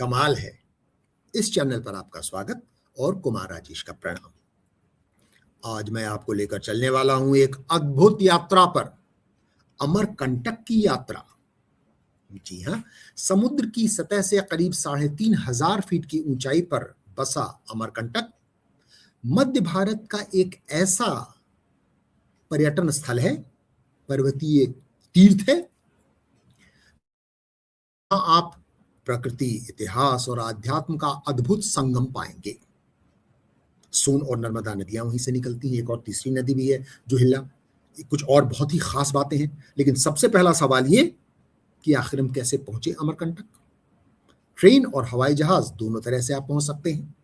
कमाल है। इस चैनल पर आपका स्वागत और कुमार राजेश का प्रणाम। आज मैं आपको लेकर चलने वाला हूं एक अद्भुत यात्रा पर, अमरकंटक की यात्रा। जी हाँ, समुद्र की सतह से करीब 3,500 फीट की ऊंचाई पर बसा अमरकंटक मध्य भारत का एक ऐसा पर्यटन स्थल है, पर्वतीय तीर्थ है। आप प्रकृति, इतिहास और आध्यात्म का अद्भुत संगम पाएंगे। सोन और नर्मदा नदियां वहीं से निकलती हैं। एक और तीसरी नदी भी है जोहिला। कुछ और बहुत ही खास बातें हैं, लेकिन सबसे पहला सवाल ये कि आखिर हम कैसे पहुंचे अमरकंटक। ट्रेन और हवाई जहाज दोनों तरह से आप पहुंच सकते हैं।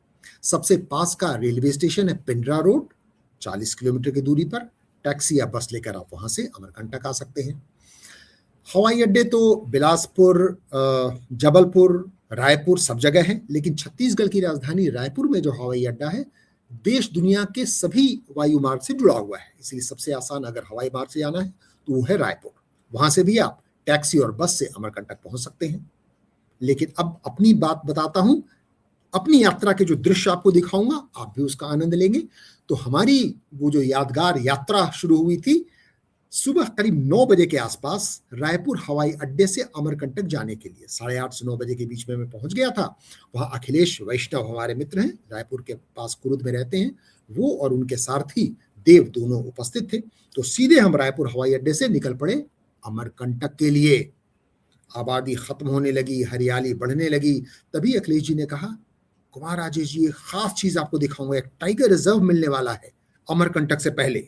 सबसे पास का रेलवे स्टेशन है पिंडरा रोड, 40 किलोमीटर की दूरी पर। टैक्सी या बस लेकर आप वहां से अमरकंटक आ सकते हैं। हवाई अड्डे तो बिलासपुर, जबलपुर, रायपुर सब जगह है, लेकिन छत्तीसगढ़ की राजधानी रायपुर में जो हवाई अड्डा है देश दुनिया के सभी वायु मार्ग से जुड़ा हुआ है, इसलिए सबसे आसान अगर हवाई मार्ग से आना है तो वो है रायपुर। वहां से भी आप टैक्सी और बस से अमरकंटक पहुंच सकते हैं। लेकिन अब अपनी बात बताता हूं, अपनी यात्रा के जो दृश्य आपको दिखाऊंगा आप भी उसका आनंद लेंगे। तो हमारी वो जो यादगार यात्रा शुरू हुई थी सुबह करीब 9 बजे के आसपास रायपुर हवाई अड्डे से अमरकंटक जाने के लिए। 8:30 से 9 बजे के बीच में मैं पहुंच गया था। वहां अखिलेश वैष्णव हमारे मित्र हैं, रायपुर के पास कुरुद में रहते हैं। वो और उनके सारथी देव दोनों उपस्थित थे। तो सीधे हम रायपुर हवाई अड्डे से निकल पड़े अमरकंटक के लिए। आबादी खत्म होने लगी, हरियाली बढ़ने लगी। तभी अखिलेश जी ने कहा, कुमार राजेश जी, एक खास चीज आपको दिखाऊंगा, एक टाइगर रिजर्व मिलने वाला है अमरकंटक से पहले।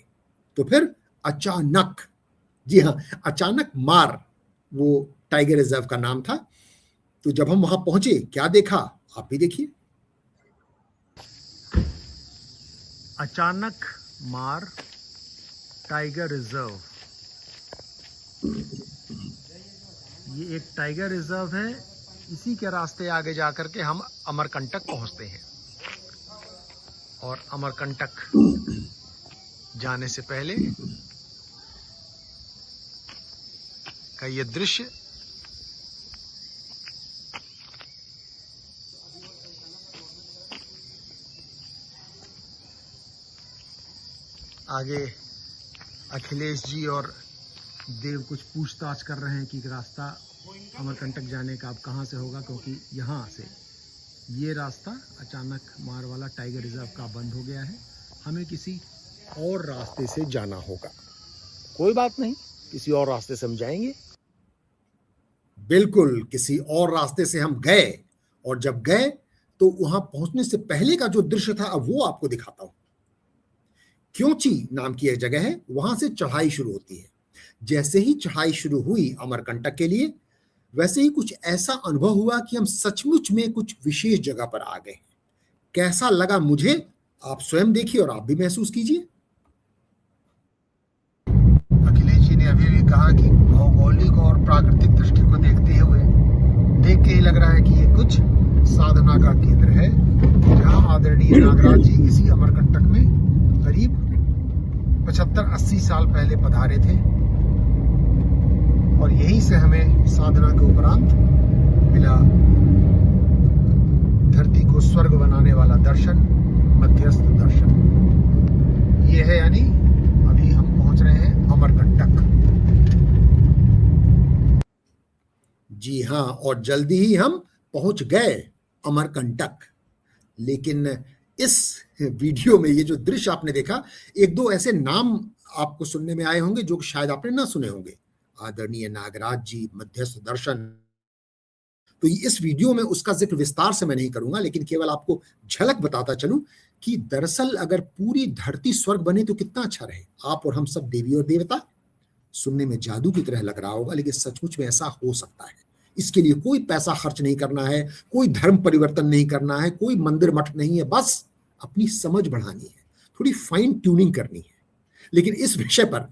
तो फिर अचानक, जी हाँ, अचानक मार वो टाइगर रिजर्व का नाम था। तो जब हम वहां पहुंचे क्या देखा आप भी देखिए। अचानक मार टाइगर रिजर्व, ये एक टाइगर रिजर्व है। इसी के रास्ते आगे जाकर के हम अमरकंटक पहुंचते हैं। और अमरकंटक जाने से पहले का ये दृश्य आगे अखिलेश जी और देव कुछ पूछताछ कर रहे हैं कि रास्ता अमरकंटक जाने का अब कहाँ से होगा, क्योंकि यहाँ से ये रास्ता अचानक मार वाला टाइगर रिजर्व का बंद हो गया है। हमें किसी और रास्ते से जाना होगा। कोई बात नहीं, किसी और रास्ते से हम जाएंगे। बिल्कुल, किसी और रास्ते से हम गए। और जब गए तो वहां पहुंचने से पहले का जो दृश्य था अब वो आपको दिखाता हूं। क्योंची नाम की एक जगह है, वहां से चढ़ाई शुरू होती है। जैसे ही चढ़ाई शुरू हुई अमरकंटक के लिए, वैसे ही कुछ ऐसा अनुभव हुआ कि हम सचमुच में कुछ विशेष जगह पर आ गए। कैसा लगा मुझे आप स्वयं देखिए और आप भी महसूस कीजिए। अखिलेश जी ने अभी भी कहा कि भौगोलिक और प्राकृतिक दृष्टि को देखते हुए देख के ही लग रहा है कि ये कुछ साधना का केंद्र है, जहां आदरणीय नागराज जी इसी अमरकंटक में करीब 75-80 साल पहले पधारे थे। और यहीं से हमें साधना के उपरांत मिला धरती को स्वर्ग बनाने वाला दर्शन, मध्यस्थ दर्शन। ये है, यानी अभी हम पहुंच रहे हैं अमरकंटक। जी हाँ, और जल्दी ही हम पहुंच गए अमरकंटक। लेकिन इस वीडियो में ये जो दृश्य आपने देखा, एक दो ऐसे नाम आपको सुनने में आए होंगे जो शायद आपने ना सुने होंगे। आदरणीय नागराज जी, मध्यस्थ दर्शन। तो इस वीडियो में उसका जिक्र विस्तार से मैं नहीं करूंगा, लेकिन केवल आपको झलक बताता चलूं कि दरअसल अगर पूरी धरती स्वर्ग बने तो कितना अच्छा रहे। आप और हम सब देवी और देवता। सुनने में जादू की तरह लग रहा होगा, लेकिन सचमुच में ऐसा हो सकता है। इसके लिए कोई पैसा खर्च नहीं करना है, कोई धर्म परिवर्तन नहीं करना है, कोई मंदिर मठ नहीं है, बस अपनी समझ बढ़ानी है, थोड़ी फाइन ट्यूनिंग करनी है। लेकिन इस विषय पर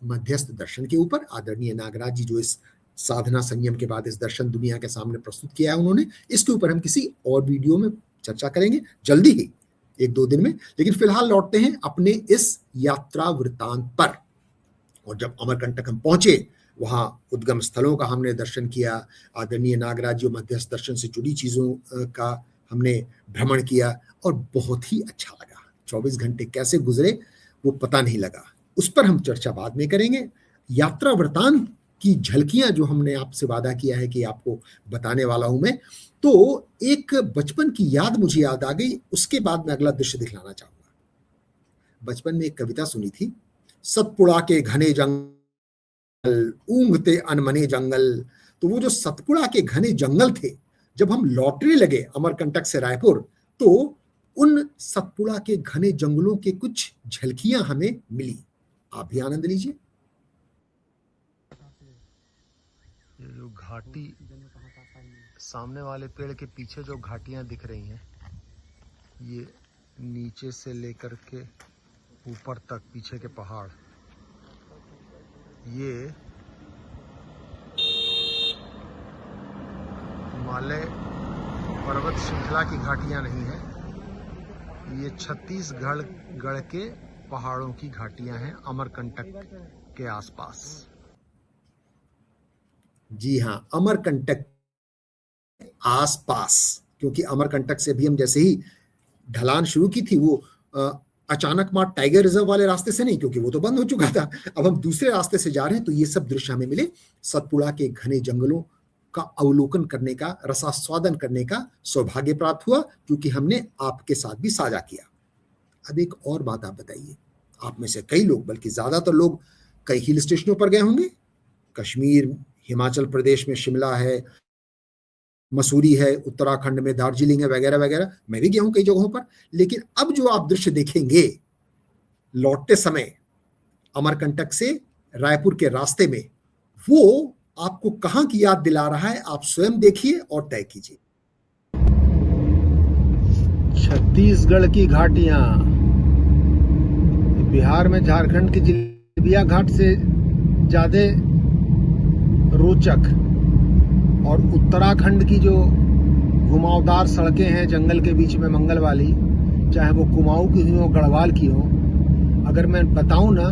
मध्यस्थ दर्शन के ऊपर आदरणीय नागराज जी जो इस साधना संयम के बाद इस दर्शन दुनिया के सामने प्रस्तुत किया है उन्होंने, इसके ऊपर हम किसी और वीडियो में चर्चा करेंगे जल्दी ही, 1-2 दिन में। लेकिन फिलहाल लौटते हैं अपने इस यात्रा वृतांत पर। और जब अमरकंटक हम पहुंचे, वहाँ उद्गम स्थलों का हमने दर्शन किया, आदरणीय नागराज जी मध्यस्थ दर्शन से जुड़ी चीज़ों का हमने भ्रमण किया और बहुत ही अच्छा लगा। 24 घंटे कैसे गुजरे वो पता नहीं लगा। उस पर हम चर्चा बाद में करेंगे। यात्रा वृतांत की झलकियां जो हमने आपसे वादा किया है कि आपको बताने वाला हूं मैं, तो एक बचपन की याद मुझे याद आ गई, उसके बाद मैं अगला दृश्य दिखलाना चाहूंगा। बचपन में एक कविता सुनी थी, सतपुड़ा के घने जंगल ऊंघते अनमने जंगल। तो वो जो सतपुड़ा के घने जंगल थे, जब हम लौटने लगे अमरकंटक से रायपुर, तो उन सतपुड़ा के घने जंगलों के कुछ झलकियां हमें मिली। आप भी आनंद लीजिए। ये जो घाटी सामने वाले पेड़ के पीछे जो घाटियां दिख रही हैं, ये नीचे से लेकर के ऊपर तक पीछे के पहाड़, ये हिमालय पर्वत श्रृंखला की घाटियां नहीं है, ये छत्तीसगढ़ के पहाड़ों की घाटियां हैं अमरकंटक के आसपास। जी हाँ, अमरकंटक आसपास, क्योंकि अमरकंटक से भी हम जैसे ही ढलान शुरू की थी वो अचानक मार टाइगर रिजर्व वाले रास्ते से नहीं, क्योंकि वो तो बंद हो चुका था। अब हम दूसरे रास्ते से जा रहे हैं, तो ये सब दृश्य हमें मिले। सतपुड़ा के घने जंगलों का अवलोकन करने का, रसास्वादन करने का सौभाग्य प्राप्त हुआ, क्योंकि हमने आपके साथ भी साझा किया। अब एक और बात आप बताइए, आप में से कई लोग, बल्कि ज्यादातर लोग कई हिल स्टेशनों पर गए होंगे। कश्मीर, हिमाचल प्रदेश में शिमला है, मसूरी है, उत्तराखंड में दार्जिलिंग है, वगैरह वगैरह। मैं भी गया हूं कई जगहों पर। लेकिन अब जो आप दृश्य देखेंगे लौटते समय अमरकंटक से रायपुर के रास्ते में, वो आपको कहां की याद दिला रहा है, आप स्वयं देखिए और तय कीजिए। छत्तीसगढ़ की घाटियां बिहार में झारखंड की जिलेबिया घाट से ज्यादा रोचक, और उत्तराखंड की जो घुमावदार सड़कें हैं जंगल के बीच में मंगल वाली, चाहे वो कुमाऊं की हो, गढ़वाल की हो, अगर मैं बताऊं ना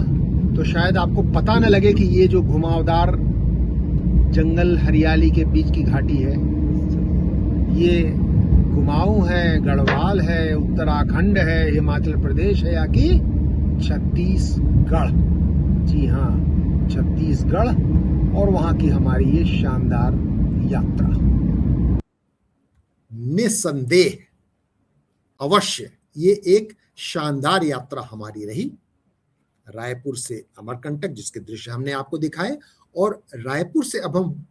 तो शायद आपको पता न लगे कि ये जो घुमावदार जंगल हरियाली के बीच की घाटी है, ये कुमाऊं है, गढ़वाल है, उत्तराखंड है, हिमाचल प्रदेश है, या कि छत्तीसगढ़। जी हाँ, छत्तीसगढ़, और वहां की हमारी ये शानदार यात्रा। निसंदेह, अवश्य ये एक शानदार यात्रा हमारी रही। रायपुर से अमरकंटक, जिसके दृश्य हमने आपको दिखाए, और रायपुर से अब हम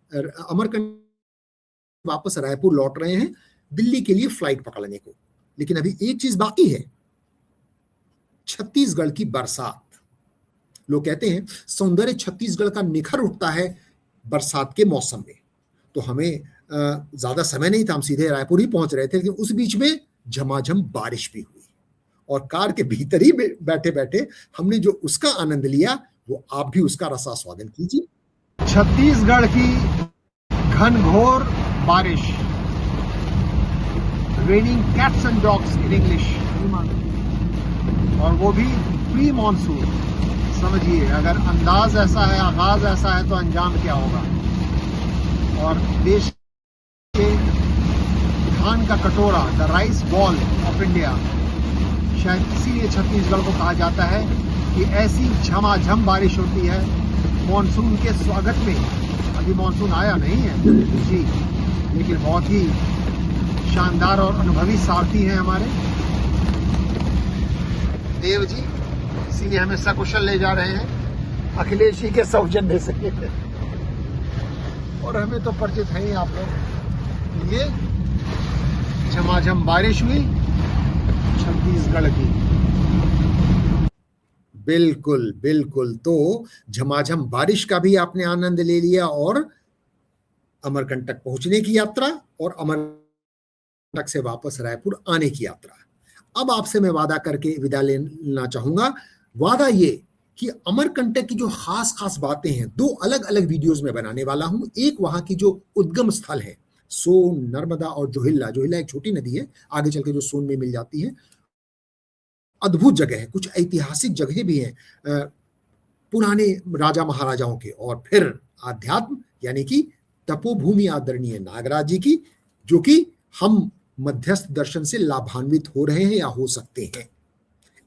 अमरकंटक वापस रायपुर लौट रहे हैं दिल्ली के लिए फ्लाइट पकड़ने को। लेकिन अभी एक चीज बाकी है, छत्तीसगढ़ की बरसात। लोग कहते हैं सौंदर्य छत्तीसगढ़ का निखर उठता है बरसात के मौसम में। तो हमें ज्यादा समय नहीं था, हम सीधे रायपुर ही पहुंच रहे थे, लेकिन उस बीच में झमाझम बारिश भी हुई, और कार के भीतर ही बैठे बैठे हमने जो उसका आनंद लिया, वो आप भी उसका रसास्वादन कीजिए। छत्तीसगढ़ की घनघोर बारिश, raining cats and dogs in English, और वो भी प्री मॉनसून। समझिए, अगर अंदाज ऐसा है, आगाज ऐसा है, तो अंजाम क्या होगा। और देश के धान का कटोरा, the rice ball of India, शायद इसीलिए छत्तीसगढ़ को कहा जाता है कि ऐसी झमाझम बारिश होती है मॉनसून के स्वागत में। अभी मॉनसून आया नहीं है जी, लेकिन बहुत ही शानदार और अनुभवी सारथी हैं हमारे देव जी, इसीलिए हमें सकुशल ले जा रहे हैं अखिलेश जी के सौजन्य से। और हमें तो परिचित है ही आप लोग। ये झमाझम बारिश हुई छत्तीसगढ़ की। बिल्कुल बिल्कुल, तो झमाझम बारिश का भी आपने आनंद ले लिया, और अमरकंटक पहुंचने की यात्रा, और अमरकंटक से वापस रायपुर आने की यात्रा। अब आपसे मैं वादा करके विदा लेना चाहूंगा। वादा ये कि अमरकंटक की जो खास खास बातें हैं, दो अलग अलग वीडियोस में बनाने वाला हूं। एक वहां की जो उद्गम स्थल है, सोन, नर्मदा और जोहिल्ला। जोहिल्ला एक छोटी नदी है, आगे चल के जो सोन में मिल जाती है। अद्भुत जगह है, कुछ ऐतिहासिक जगह भी हैं, पुराने राजा महाराजाओं के, और फिर आध्यात्म यानी कि तपोभूमि आदरणीय नागराज जी की, जो कि हम मध्यस्थ दर्शन से लाभान्वित हो रहे हैं या हो सकते हैं।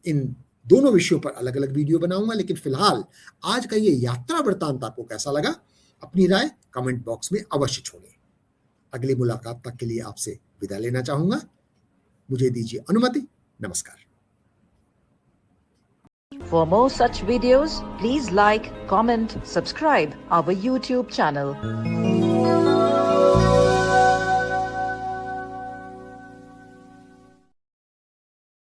इन दोनों विषयों पर अलग अलग वीडियो बनाऊंगा, लेकिन फिलहाल आज का ये यात्रा वृत्तांत आपको कैसा लगा, अपनी राय कमेंट बॉक्स में अवश्य छोड़ें। अगली मुलाकात तक के लिए आपसे विदा लेना चाहूंगा। मुझे दीजिए अनुमति। नमस्कार। For more such videos, please like, comment, subscribe our YouTube channel.